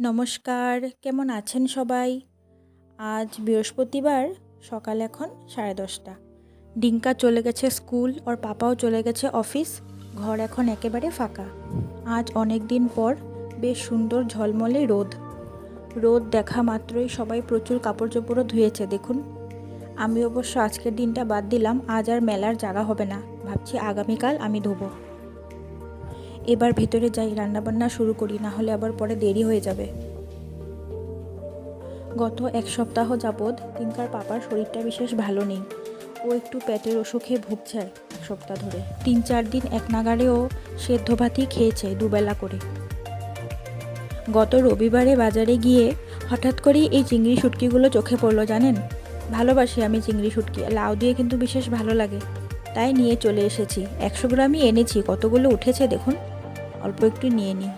নমস্কার, কেমন আছেন সবাই? আজ বৃহস্পতিবার, সকাল এখন 10:30। ডিঙ্কা চলে গেছে স্কুল, ওর পাপাও চলে গেছে অফিস। ঘর এখন একেবারে ফাঁকা। আজ অনেক দিন পর বেশ সুন্দর ঝলমলে রোদ দেখা মাত্রই সবাই প্রচুর কাপড় চোপড়ও ধুয়েছে। দেখুন, আমি অবশ্য আজকের দিনটা বাদ দিলাম, আজ আর মেলার জায়গা হবে না, ভাবছি আগামীকাল আমি ধোবো। এবার ভেতরে যাই, রান্নাবান্না শুরু করি, না হলে আবার পরে দেরি হয়ে যাবে। গত এক সপ্তাহ যাবৎ টিঙ্কার পাপার শরীরটা বিশেষ ভালো নেই। ও একটু পেটের অসুখে ভুগছে এক সপ্তাহ ধরে। 3-4 দিন এক নাগাড়ে ও সেদ্ধ ভাতই খেয়েছে দুবেলা করে। গত রবিবারে বাজারে গিয়ে হঠাৎ করেই এই চিংড়ি শুটকিগুলো চোখে পড়লো। জানেন, ভালোবাসি আমি চিংড়ি শুটকি, লাউ দিয়ে কিন্তু বিশেষ ভালো লাগে, তাই নিয়ে চলে এসেছি। 100 গ্রামই এনেছি, কতগুলো উঠেছে দেখুন, অল্প একটু নিয়ে নিই।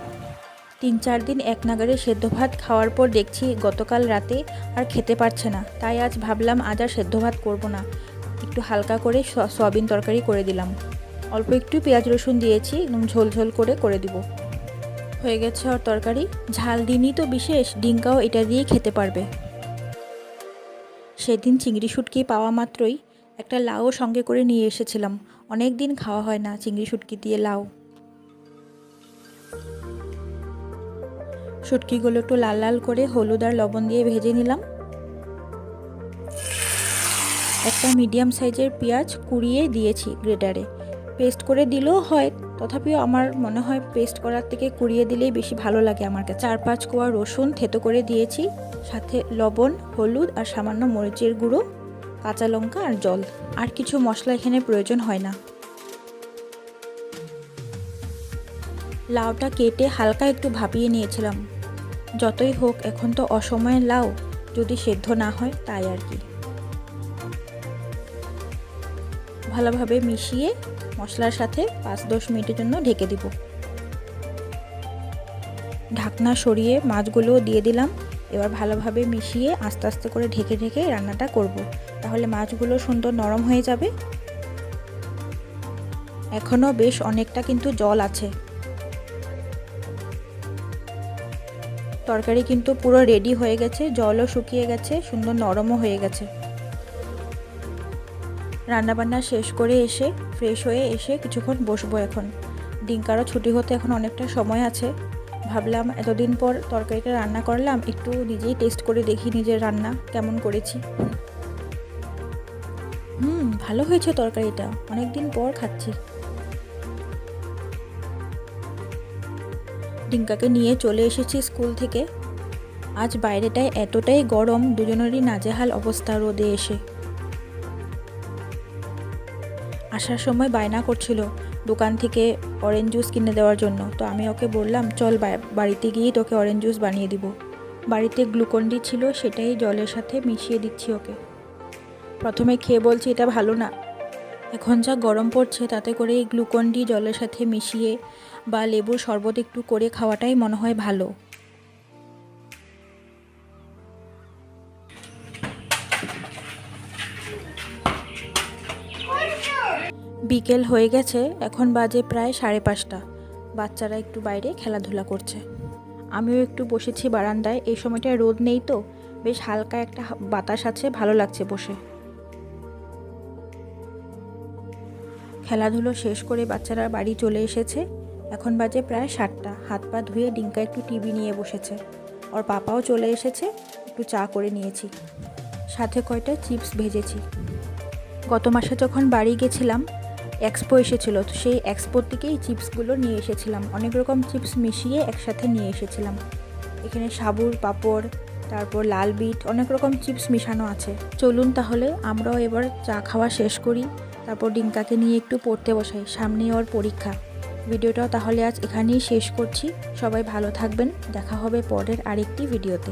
3-4 দিন এক নাগাড়ে সেদ্ধ ভাত খাওয়ার পর দেখছি গতকাল রাতে আর খেতে পারছে না, তাই আজ ভাবলাম আজ আর সেদ্ধ ভাত করবো না, একটু হালকা করে সয়াবিন তরকারি করে দিলাম। অল্প একটু পেঁয়াজ রসুন দিয়েছি, একদম ঝোল করে দিব। হয়ে গেছে ওর তরকারি। ঝাল দিনই তো বিশেষ, ডিঙ্কাও এটা দিয়েই খেতে পারবে। সেদিন চিংড়ি শুটকি পাওয়া মাত্রই একটা লাউ সঙ্গে করে নিয়ে এসেছিলাম। অনেক দিন খাওয়া হয় না চিংড়ি শুটকি দিয়ে লাউ। শুটকিগুলো একটু লাল লাল করে হলুদ আর লবণ দিয়ে ভেজে নিলাম। একটা মিডিয়াম সাইজের পেঁয়াজ কুড়িয়ে দিয়েছি গ্রেটারে, পেস্ট করে দিলেও হয়, তথাপিও আমার মনে হয় পেস্ট করার থেকে কুড়িয়ে দিলেই বেশি ভালো লাগে আমার কাছে। 4-5 কোয়া রসুন থেতো করে দিয়েছি, সাথে লবণ, হলুদ আর সামান্য মরিচের গুঁড়ো, কাঁচা লঙ্কা আর জল। আর কিছু মশলা এখানে প্রয়োজন হয় না। লাউটা কেটে হালকা একটু ভাপিয়ে নিয়েছিলাম। যতই হোক এখন তো অসময়ের লাউ, যদি সেদ্ধ না হয় তাই আর কি। ভালোভাবে মিশিয়ে মশলার সাথে 5-10 মিনিটের জন্য ঢেকে দিব। ঢাকনা সরিয়ে মাছগুলোও দিয়ে দিলাম। এবার ভালোভাবে মিশিয়ে আস্তে আস্তে করে ঢেকে রান্নাটা করব, তাহলে মাছগুলো সুন্দর নরম হয়ে যাবে। এখনও বেশ অনেকটা কিন্তু জল আছে। তরকারি কিন্তু পুরো রেডি হয়ে গেছে, জলও শুকিয়ে গেছে, সুন্দর নরমও হয়ে গেছে। রান্নাবান্না শেষ করে এসে ফ্রেশ হয়ে এসে কিছুক্ষণ বসবো এখন। ডিঙ্কারও ছুটি হতে এখন অনেকটা সময় আছে। ভাবলাম এতদিন পর তরকারিটা রান্না করলাম, একটু নিজেই টেস্ট করে দেখি নিজের রান্না কেমন করেছি। ভালো হয়েছে তরকারিটা, অনেকদিন পর খাচ্ছি। ডিঙ্কাকে নিয়ে চলে এসেছি স্কুল থেকে। আজ বাইরেটায় এতটাই গরম, দুজনেরই নাজেহাল অবস্থা রোদে এসে। আসার সময় বায়না করছিল দোকান থেকে অরেঞ্জ জুস কিনে দেওয়ার জন্য, তো আমি ওকে বললাম চল বাড়িতে গিয়েই তোকে অরেঞ্জ জুস বানিয়ে দিব। বাড়িতে গ্লুকন-ডি ছিল, সেটাই জলের সাথে মিশিয়ে দিচ্ছি ওকে। প্রথমে খেয়ে বলছি এটা ভালো না, এখন যা গরম পড়ছে তাতে করে এই গ্লুকন-ডি জলের সাথে মিশিয়ে বা লেবুর শরবত একটু করে খাওয়াটাই মনে হয় ভালো। বিকেল হয়ে গেছে, এখন বাজে প্রায় 5:30। বাচ্চারা একটু বাইরে খেলাধুলা করছে, আমিও একটু বসেছি বারান্দায়। এই সময়টায় রোদ নেই তো, বেশ হালকা একটা বাতাস আছে, ভালো লাগছে বসে। খেলাধুলো শেষ করে বাচ্চারা বাড়ি চলে এসেছে। এখন বাজে প্রায় 7টা। হাত পা ধুয়ে ডিঙ্কা একটু টিভি নিয়ে বসেছে। ওর পাপাও চলে এসেছে, একটু চা করে নিয়েছি, সাথে কয়টা চিপস ভেজেছি। গত মাসে যখন বাড়ি গেছিলাম এক্সপো এসেছিলো, তো সেই এক্সপোর থেকেই চিপসগুলো নিয়ে এসেছিলাম। অনেক রকম চিপস মিশিয়ে একসাথে নিয়ে এসেছিলাম। এখানে সাবুর পাঁপড়, তারপর লাল বিট, অনেক রকম চিপস মিশানো আছে। চলুন তাহলে আমরাও এবার চা খাওয়া শেষ করি, তারপর ডিঙ্কাকে নিয়ে একটু পড়তে বসাই, সামনে ওর পরীক্ষা। ভিডিওটাও তাহলে আজ এখানেই শেষ করছি। সবাই ভালো থাকবেন, দেখা হবে পরের আরেকটি ভিডিওতে।